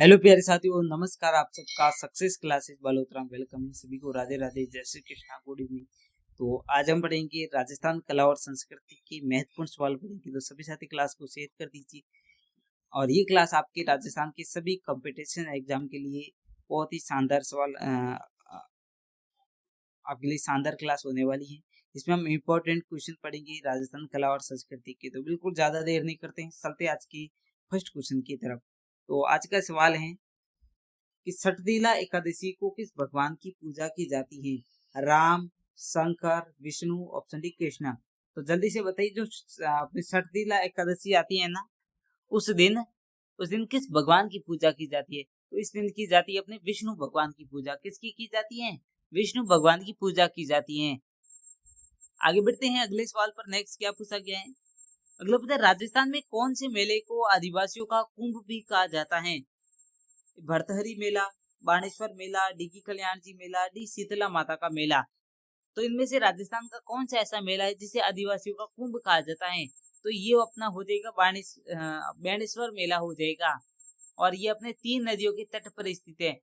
Hello प्यारे साथियों, नमस्कार। आप सबका सक्सेस क्लासेस बलोत्रा वेलकम है। सभी को राधे राधे, जय श्री कृष्णा, गुड इवनिंग। तो आज हम पढ़ेंगे राजस्थान कला और संस्कृति की महत्वपूर्ण सवाल पढ़ेंगे। तो सभी साथी क्लास को शेयर कर दीजिए। और ये क्लास आपके राजस्थान के सभी कंपटीशन एग्जाम के लिए बहुत ही शानदार सवाल आपके लिए शानदार क्लास होने वाली है। इसमें हम इम्पोर्टेंट क्वेश्चन पढ़ेंगे राजस्थान कला और संस्कृति के। तो बिल्कुल ज्यादा देर नहीं करते हैं, चलते आज की फर्स्ट क्वेश्चन की तरफ। तो आज का सवाल है कि शटदिला एकादशी को किस भगवान की पूजा की जाती है? Ram, Shankar, Vishnu, option D Krishna. तो जल्दी से बताइए, जो अपनी शटदिला एकादशी आती है ना, उस दिन किस भगवान की पूजा की जाती है? तो इस दिन की जाती है अपने विष्णु भगवान की पूजा। किसकी की जाती है? विष्णु भगवान की पूजा की जाती है। आगे बढ़ते हैं अगले सवाल पर। नेक्स्ट क्या पूछा गया है? अगला पता है, राजस्थान में कौन से मेले को आदिवासियों का कुंभ भी कहा जाता है? भरतहरी मेला, बाणेश्वर मेला, डी कल्याण जी मेला, डी शीतला माता का मेला। तो इनमें से राजस्थान का कौन सा ऐसा मेला है जिसे आदिवासियों का कुंभ कहा जाता है? तो ये अपना हो जाएगा बाणेश्वर मेला हो जाएगा। और ये अपने 3 नदियों के तट पर स्थित है।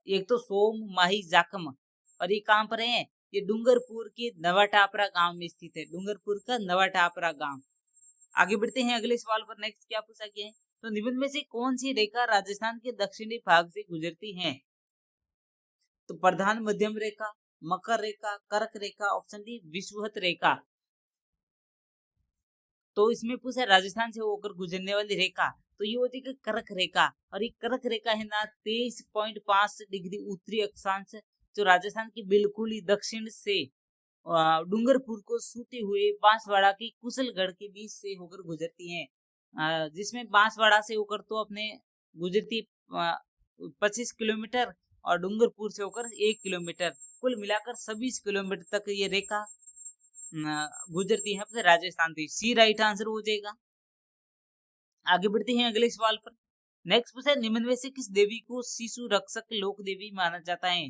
एक तो सोम, माही, जाखम। और ये कहाँ पर है? ये डूंगरपुर के नवाटापरा गांव में स्थित है। डूंगरपुर का नवाटापरा गांव। आगे बढ़ते हैं अगले सवाल पर। नेक्स्ट क्या पूछा गया है? तो निबंध में से कौन सी रेखा राजस्थान के दक्षिणी भाग से गुजरती है? तो प्रधान मध्यम रेखा, मकर रेखा, कर्क रेखा, ऑप्शन डी विषुवत रेखा। तो इसमें पूछा राजस्थान से होकर गुजरने वाली रेखा, तो ये होती है कर्क रेखा। और ये कर्क रेखा है ना 23.5 डिग्री उत्तरी अक्षांश, जो राजस्थान की बिल्कुल ही दक्षिण से डूंगरपुर को सूते हुए बांसवाड़ा की कुशलगढ़ के बीच से होकर गुजरती है। जिसमें बांसवाड़ा से होकर तो अपने गुजरती 25 किलोमीटर, और डूंगरपुर से होकर 1 किलोमीटर, कुल मिलाकर 26 किलोमीटर तक ये रेखा गुजरती है अपने राजस्थान से। सी राइट आंसर हो जाएगा। आगे बढ़ते हैं अगले सवाल पर। नेक्स्ट पूछा है, निम्न में से किस देवी को शिशु रक्षक लोक देवी माना जाता है?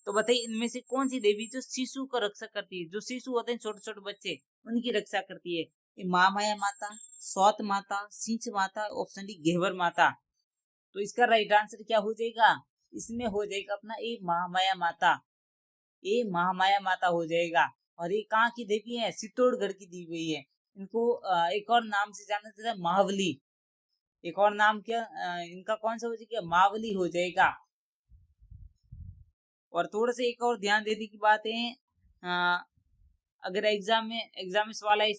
तो बताइए, इनमें से कौन सी देवी जो शिशु को रक्षा करती है? जो शिशु होते हैं छोटे छोटे बच्चे, उनकी रक्षा करती है। ये महामाया माता, सौत माता, सिंच माता, ऑप्शन डी घेवर माता। तो इसका राइट आंसर क्या हो जाएगा? इसमें हो जाएगा अपना ए महामाया माता। ए महामाया माता हो जाएगा। और ये कहाँ की देवी है? चित्तौड़गढ़ की दी हुई है। इनको एक और नाम से जाना जाता है, महावली। एक और नाम क्या इनका कौन सा हो जाएगा? महावली हो जाएगा। और थोड़ा सा एक और ध्यान देने की बात है, अगर एग्जाम में सवाल है,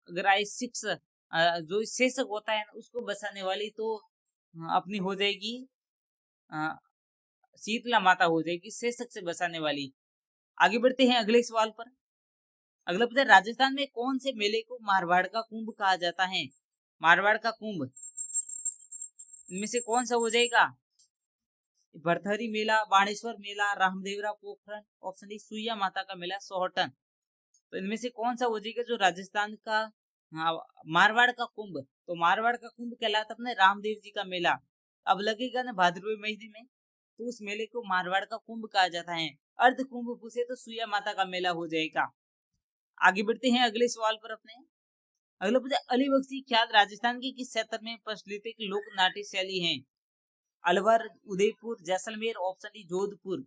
अगर आई 6 जो शीर्षक होता है उसको बसाने वाली, तो अपनी हो जाएगी शीतला माता हो जाएगी, शीर्षक से बसाने वाली। आगे बढ़ते हैं अगले सवाल पर। अगला पता है, राजस्थान में कौन से मेले को मारवाड़ का कुंभ कहा जाता है? मारवाड़ का कुंभ, इनमें से कौन सा हो जाएगा? भरथरी मेला, बाणेश्वर मेला, रामदेवरा पोखरण, ऑप्शन डी सुइया माता का मेला, सोहटन। तो इनमें से कौन सा हो जाएगा जो राजस्थान का मारवाड़ का कुंभ? तो मारवाड़ का कुंभ कहलाता अपने रामदेव जी का मेला। अब लगेगा ना भाद्रवी महीने में, तो उस मेले को मारवाड़ का कुंभ कहा जाता है। अर्ध कुंभ पूछे तो सुइया माता का मेला हो जाएगा। आगे बढ़ते हैं अगले सवाल पर अपने। अगला पूछा, अली बख्शी ख्याल राजस्थान के किस क्षेत्र में प्रचलित एक लोक नाट्य शैली है? Alwar, Udaipur, Jaisalmer, option D Jodhpur.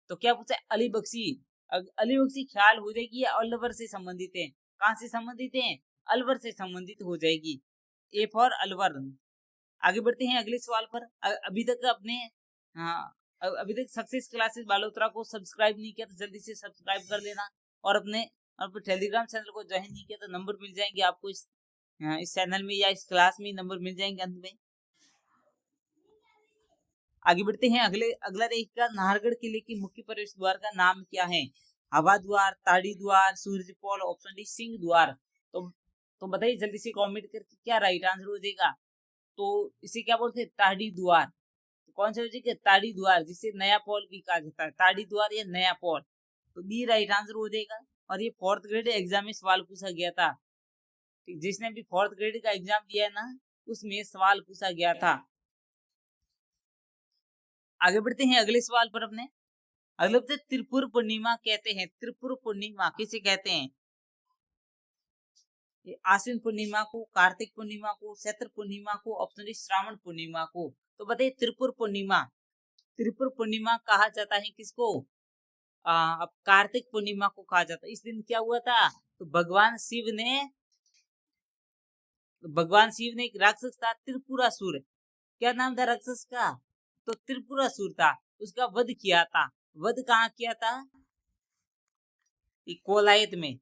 तो क्या पूछा? अली बख्शी। अली बख्शी ख्याल हो जाएगी या अलवर से संबंधित है? कहां से संबंधित है? अलवर से संबंधित हो जाएगी। A for Alwar. आगे बढ़ते हैं अगले सवाल पर। अभी तक सक्सेस क्लासेस बालोत्रा को सब्सक्राइब नहीं किया तो जल्दी से सब्सक्राइब कर लेना। और अपने टेलीग्राम चैनल को ज्वाइन नहीं किया तो नंबर मिल जाएंगे आपको इस चैनल में, या इस क्लास में नंबर मिल जाएंगे अंत में। आगे बढ़ते हैं अगला रहेगा, नाहरगढ़ किले के मुख्य प्रवेश द्वार का नाम क्या है? हवा द्वार, ताड़ी द्वार, सूर्य पोल, ऑप्शन डी सिंह द्वार। तो बताइए जल्दी से कमेंट करके क्या राइट आंसर हो जाएगा। तो इसे क्या बोलते हैं? ताड़ी द्वार। तो कौन सा हो जाएगा? ताड़ी द्वार, जिसे नया पोल भी कहा जाता है। ताड़ी द्वार या नया पोल। तो बी राइट आंसर हो जाएगा। और ये 4th ग्रेड एग्जाम में सवाल पूछा गया था। जिसने भी 4th ग्रेड का एग्जाम दिया है ना, उसमें सवाल पूछा गया था। आगे बढ़ते हैं अगले सवाल पर अपने। अगले बता, त्रिपुर पूर्णिमा कहते हैं। त्रिपुर पूर्णिमा किसे कहते हैं? आश्विन पूर्णिमा को, कार्तिक पूर्णिमा को, चैत्र पूर्णिमा को, ऑप्शन डी श्रावण पूर्णिमा को। तो बताइए त्रिपुर पूर्णिमा, त्रिपुर पूर्णिमा कहा जाता है किसको? अब कार्तिक पूर्णिमा को कहा जाता है। इस दिन क्या हुआ था? तो भगवान शिव ने एक राक्षस था त्रिपुरासुर। क्या नाम था राक्षस का? तो त्रिपुरासुर था। उसका वध किया था। वध कहाँ किया था? कोलायत में।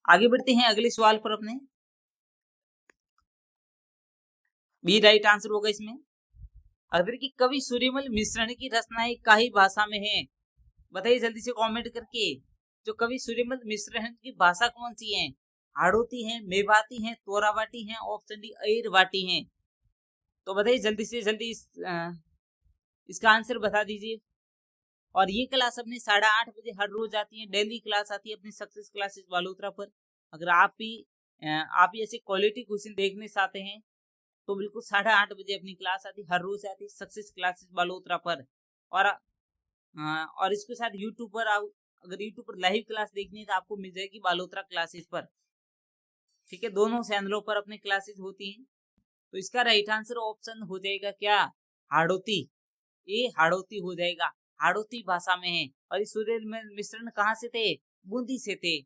आगे बढ़ते हैं अगले सवाल पर अपने। बी राइट आंसर होगा इसमें। अगर की कवि सूर्यमल मिश्रण की रचनाएं काही भाषा में है? बताइए जल्दी से कमेंट करके। जो कवि सूर्यमल मिश्र हैं उनकी भाषा कौन सी है? हाड़ौती है, मेवाती है, तोरावाटी है, ऑप्शन डी अयरवाटी है। तो बताइए जल्दी से जल्दी इसका आंसर बता दीजिए। और ये क्लास अपने 8:30 बजे हर रोज आती है, डेली क्लास आती है अपनी सक्सेस क्लासेस बालोतरा पर। अगर आप भी ऐसे क्वालिटी क्वेश्चन देखने चाहते हैं तो बिल्कुल 8:30 बजे अपनी क्लास आती है, हर रोज आती है सक्सेस क्लासेस बालोतरा पर। और इसके साथ यूट्यूब पर अगर यूट्यूब पर लाइव क्लास देखनी है तो आपको मिल जाएगी बालोतरा क्लासेस पर। ठीक है, दोनों चैनलों पर अपनी क्लासेस होती हैं। तो इसका राइट आंसर ऑप्शन हो जाएगा क्या? हाड़ौती। ये हाड़ौती हो जाएगा, हाड़ौती भाषा में है। और इस सूर्य मिश्रण कहाँ से थे? बूंदी से थे।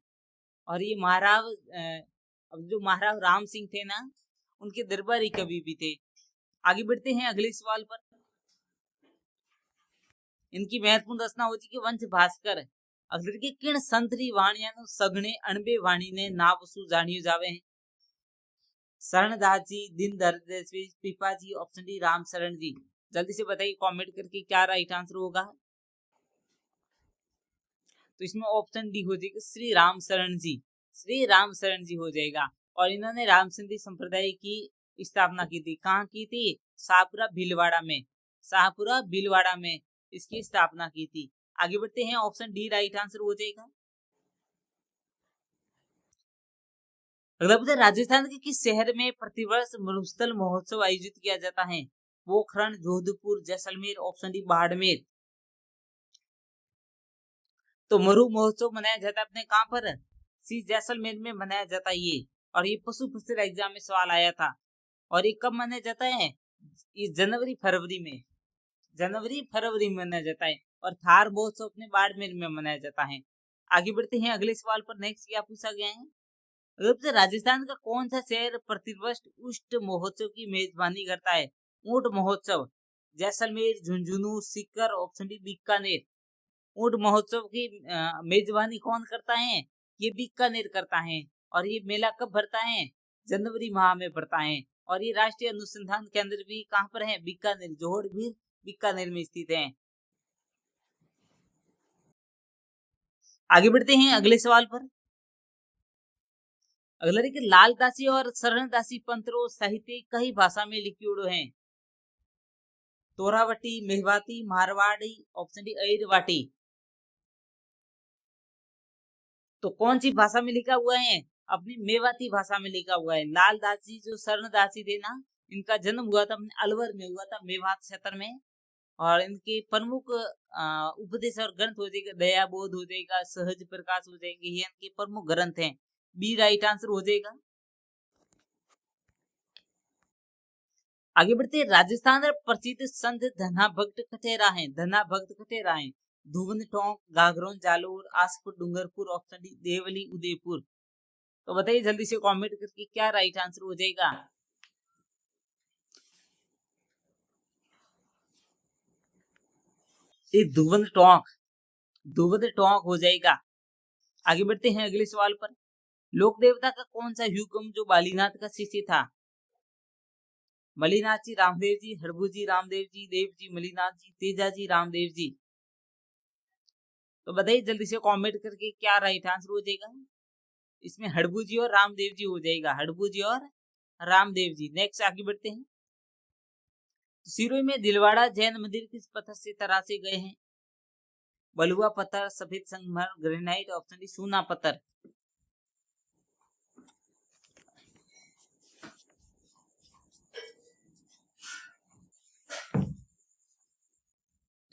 और ये जो महाराव राम सिंह थे ना, उनके दरबारी कवि भी थे। आगे बढ़ते हैं अगले सवाल पर। इनकी महत्वपूर्ण रचना होती है वंश भास्कर। अगर के किण संतरी वाणिया सगणे अणबे वाणी ने नावसु जानियो जावे हैं? शरणदास जी, दीनदयाल जी, पिपाजी, ऑप्शन डी राम शरण जी। जल्दी से बताइए कमेंट करके क्या राइट आंसर होगा। तो इसमें ऑप्शन डी हो जाएगा श्री राम शरण जी। श्री राम शरण जी हो जाएगा। और इन्होंने रामचंद्री संप्रदाय की स्थापना की थी। कहाँ की थी? शाहपुरा भीलवाड़ा में। शाहपुरा भीलवाड़ा में इसकी स्थापना की थी। आगे बढ़ते हैं, ऑप्शन डी राइट आंसर हो जाएगा। अगला पूछा, राजस्थान के किस शहर में प्रतिवर्ष मरुस्थल महोत्सव आयोजित किया जाता है? Pokhran, Jodhpur, Jaisalmer, option D Barmer. तो मरु महोत्सव मनाया जाता है अपने कहां पर? सी जैसलमेर में मनाया जाता है ये। और ये पशु फसर एग्जाम में सवाल आया था। और ये कब मनाया जाता है? ये जनवरी फरवरी में मनाया जाता है। और थार महोत्सव अपने बाड़मेर में मनाया जाता है। आगे बढ़ते हैं अगले सवाल पर। नेक्स्ट क्या पूछा गया है? राजस्थान का कौन सा शहर प्रतिवर्ष उष्ट महोत्सव की मेजबानी करता है? ऊंट महोत्सव, जैसलमेर, झुंझुनू, सीकर, ऑप्शन डी बीकानेर। ऊंट महोत्सव की मेजबानी कौन करता है? ये बीकानेर करता है। और ये मेला कब भरता है? जनवरी माह में भरता है। और ये राष्ट्रीय अनुसंधान केंद्र भी कहाँ पर है? बीकानेर, जोहड़ भी बीकानेर में स्थित है। आगे बढ़ते हैं अगले सवाल पर। अगला देखिए, लालदासी और शरणदासी पंत्रो साहित्य कई भाषा में लिखियोड़ो है? Torawati, Mewati, Marwari, option D अयरवाटी। तो कौन सी भाषा में लिखा हुआ है? अपनी मेवाती भाषा में लिखा हुआ है। लालदासी जो शरणदासी थे ना, इनका जन्म हुआ था अपने अलवर में, हुआ था मेवात क्षेत्र में। और इनके प्रमुख उपदेश और ग्रंथ हो जाएगा दया बोध हो जाएगा, सहज प्रकाश हो जाएंगे। ये इनके प्रमुख ग्रंथ हैं। बी राइट आंसर हो जाएगा। आगे बढ़ते हैं, राजस्थान प्रसिद्ध संत धना भक्त कठेरा है। धना भक्त कठेरा है। धुवन टोंक, गागरोन, जालोर, आसपुर, डूंगरपुर, ऑप्शन डी देवली, उदयपुर। तो बताइए जल्दी से कमेंट करके क्या राइट आंसर हो जाएगा। ये धुवन टोंक हो जाएगा। आगे बढ़ते हैं अगले सवाल पर। लोक देवता का कौन सा हुक्म जो बालीनाथ का शिष्य था? मलिनाथ जी, रामदेव जी, हरभू जी, रामदेव जी, देव जी, मलिनाथ जी, तेजा जी, रामदेव जी। तो बताइए जल्दी से कमेंट करके क्या राइट आंसर हो जाएगा। इसमें हड़बू जी और रामदेव जी हो जाएगा। हड़बू जी और रामदेव जी। नेक्स्ट आगे बढ़ते हैं। सिरोही में दिलवाड़ा जैन मंदिर किस पत्थर से तराशे गए हैं? बलुआ पत्थर, सफेद संगमर, ग्रेनाइट, ऑप्शन डी सोना पत्थर।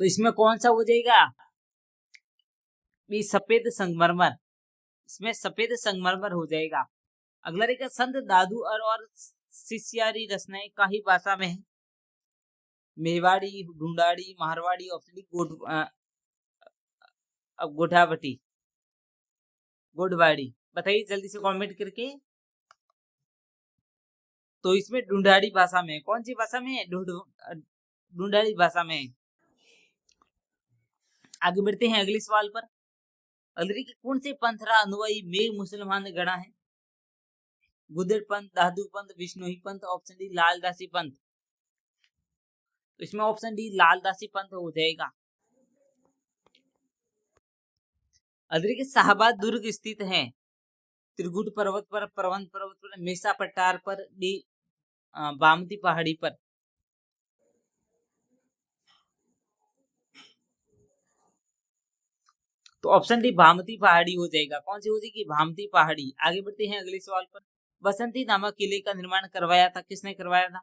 तो इसमें कौन सा हो जाएगा? सफेद संगमरमर। इसमें सफेद संगमरमर हो जाएगा। अगला रहेगा संत दादू और शिष्यारी रचनाएं काही भाषा में है? Mewari, Dhundhari, Marwari, option D Gothawati, Godwari. बताइए जल्दी से कमेंट करके। तो इसमें ढूंढाड़ी भाषा में, कौन सी भाषा में है? ढूंढाड़ी भाषा में। आगे बढ़ते हैं अगले सवाल पर। अगले के कौन से पंथरा अनुयायी में मुसलमान गणा है? गुदड़ पंथ, दादू पंथ, विष्णोई पंथ, ऑप्शन डी लालदासी पंथ। तो इसमें ऑप्शन डी लालदासी पंथ हो जाएगा। अगले के शाहबाद दुर्ग स्थित है? त्रिकुट पर्वत पर, परवंत पर्वत पर, मेसा पट्टार पर, डी बामती पहाड़ी पर। तो ऑप्शन डी भामती पहाड़ी हो जाएगा। कौन सी हो जाएगी? भामती पहाड़ी। आगे बढ़ते हैं अगले सवाल पर। बसंती नामक किले का निर्माण करवाया था? किसने करवाया था?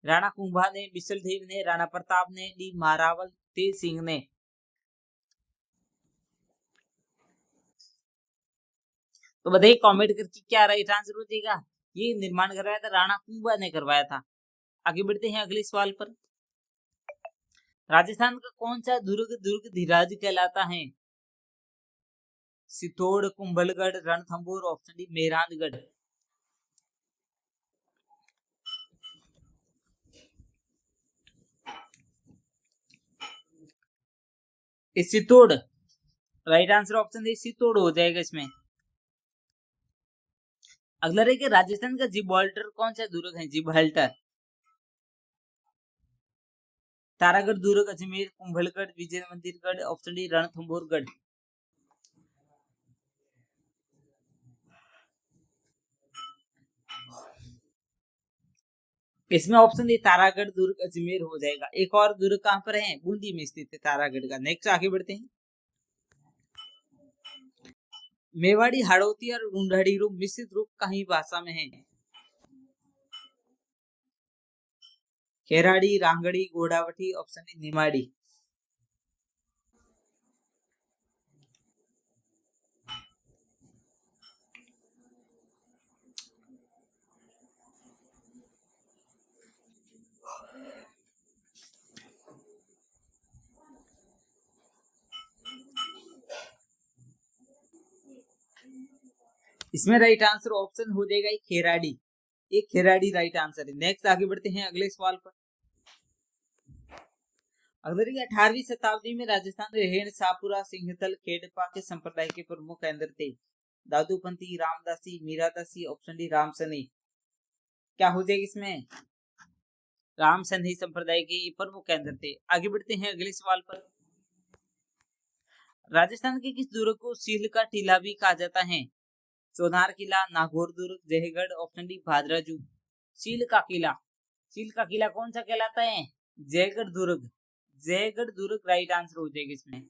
राणा कुंभा ने, बिसल देव ने, राणा प्रताप ने, डी महारावल तेज सिंह ने। तो बताइए कमेंट करके क्या राइट आंसर हो जाएगा? ये निर्माण करवाया था राणा कुंभा ने करवाया था। आगे बढ़ते हैं अगले सवाल पर। राजस्थान का कौन सा दुर्ग धीराज कहलाता है? Chittor, Kumbhalgarh, Ranthambore, option D Mehrangarh. Chittor right answer, option D Chittor हो जाएगा इसमें। अगला रहेगा राजस्थान का जिब्राल्टर कौन सा दुर्ग है? जिब्राल्टर, तारागढ़ दुर्ग, अजमेर, कुंभलगढ़, विजय मंदिरगढ़, ऑप्शन डी रणथंभौरगढ़। इसमें ऑप्शन डी तारागढ़ दुर्ग अजमेर हो जाएगा। एक और दुर्ग कहां पर है? बूंदी में स्थित है तारागढ़ का। नेक्स्ट आगे बढ़ते हैं। मेवाड़ी, हाड़ौती और ढूंढाड़ी रूप मिश्रित रूप कहीं भाषा में है? Kherari, Rangri, Godawati, option D Nimadi. इसमें राइट आंसर ऑप्शन हो जाएगा खेराड़ी। एक खेराड़ी राइट आंसर है। नेक्स्ट आगे बढ़ते हैं अगले सवाल पर। अगर 18वीं शताब्दी में राजस्थान में रेहड़, सापुरा, सिंहतल, खेड़पा के संप्रदाय के प्रमुख केंद्र थे? दादूपंथी, रामदासी, मीरादासी, ऑप्शन डी रामसनी। क्या हो जाएगा इसमें? रामसनी संप्रदाय के प्रमुख केंद्र थे। आगे बढ़ते हैं अगले सवाल पर। राजस्थान के किस दुर्ग को सील का टीला भी कहा जाता है? सोनार किला, नागौर दुर्ग, जयगढ़, ऑप्शन डी भादराजू। सील का किला कौन सा कहलाता है? जयगढ़ दुर्ग। जयगढ़ दुर्ग राइट आंसर हो जाएगा इसमें।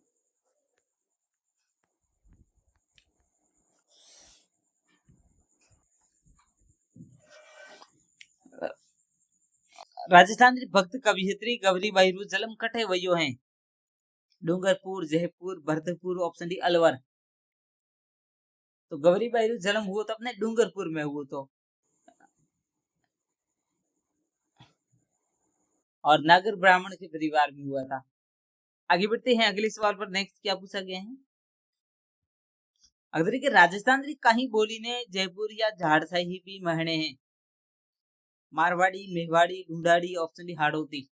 राजस्थान की भक्त कवियत्री गौरी बाई जलम कटे वयो हैं? Dungarpur, Jaipur, Bharatpur, option D Alwar. तो गौरी बाई जन्म हुआ तो अपने डूंगरपुर में हुआ तो, और नागर ब्राह्मण के परिवार में हुआ था। आगे बढ़ते हैं अगले सवाल पर। नेक्स्ट क्या पूछा गया है? अगर के राजस्थान की कहीं बोली ने जयपुर या झाड़साही भी महने हैं? Marwari, Mewari, Dhundhari, option D Hadoti.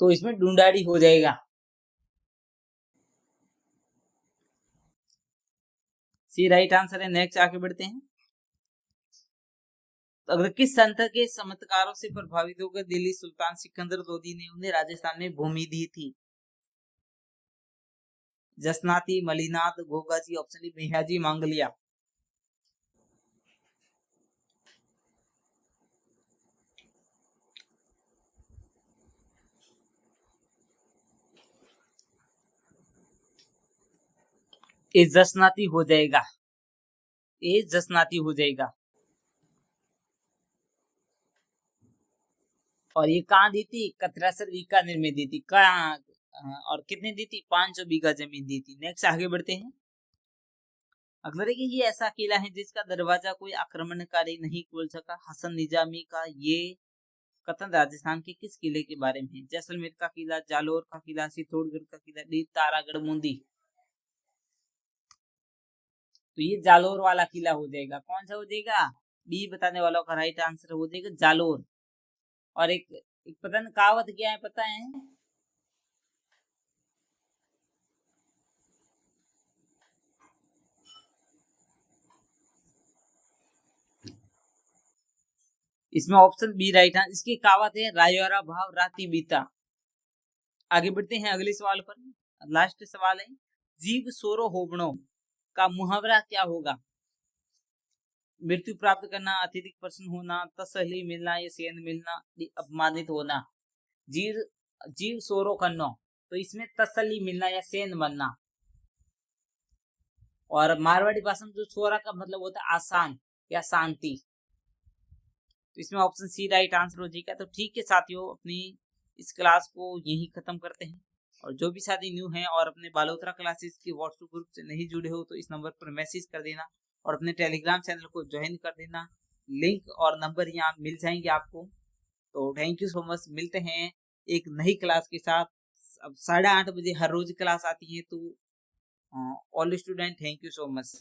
तो इसमें ढूंढाड़ी हो जाएगा। सी राइट आंसर है। नेक्स्ट आगे बढ़ते हैं। तो अगर किस संत के चमत्कारों से प्रभावित होकर दिल्ली सुल्तान सिकंदर लोदी ने उन्हें राजस्थान में भूमि दी थी? जसनाती, मलिनाथ, गोगाजी, ऑप्शन डी मेहाजी मांगलिया। ये जसनाती हो जाएगा। ये जसनाती हो जाएगा। और ये कहाँ दी थी? कतरासर बीकानेर में दी थी। कहाँ? और कितने दी थी? 500 बीघा जमीन दी थी। नेक्स्ट आगे बढ़ते हैं। अगला देखिए, ये ऐसा किला है जिसका दरवाजा कोई आक्रमणकारी नहीं खोल सका। हसन निजामी का ये कथन राजस्थान के किस किले के बारे में है? जैसलमेर का किला, जालोर का किला, चित्तौड़गढ़ का किला, डी तारागढ़ मुंदी। तो ये जालोर वाला किला हो जाएगा। कौन सा हो जाएगा? बी बताने वालों का राइट आंसर हो जाएगा जालोर। और एक पता नहीं कहावत क्या है, पता है? इसमें ऑप्शन बी राइट है। इसकी कहावत है रायोरा भाव राती बीता। आगे बढ़ते हैं अगले सवाल पर। लास्ट सवाल है, जीव सोरो होबणो का मुहावरा क्या होगा? मृत्यु प्राप्त करना, अत्यधिक प्रसन्न होना, तसल्ली मिलना या सेंध मिलना, अपमानित होना। जीव जीव सोरो करना, तो इसमें तसल्ली मिलना या सेंध मिलना। और मारवाड़ी भाषा में जो सोरा का मतलब होता है आसान या शांति। तो इसमें ऑप्शन सी राइट आंसर हो जाएगा। तो ठीक है साथियों, अपनी इस क्लास को यही खत्म करते हैं। और जो भी साथी न्यू हैं और अपने बालोतरा क्लासेस के व्हाट्सएप ग्रुप से नहीं जुड़े हो तो इस नंबर पर मैसेज कर देना और अपने टेलीग्राम चैनल को ज्वाइन कर देना। लिंक और नंबर यहाँ मिल जाएंगे आपको। तो थैंक यू सो मच। मिलते हैं एक नई क्लास के साथ। अब 8:30 बजे हर रोज क्लास आती है। तो all student thank you so much.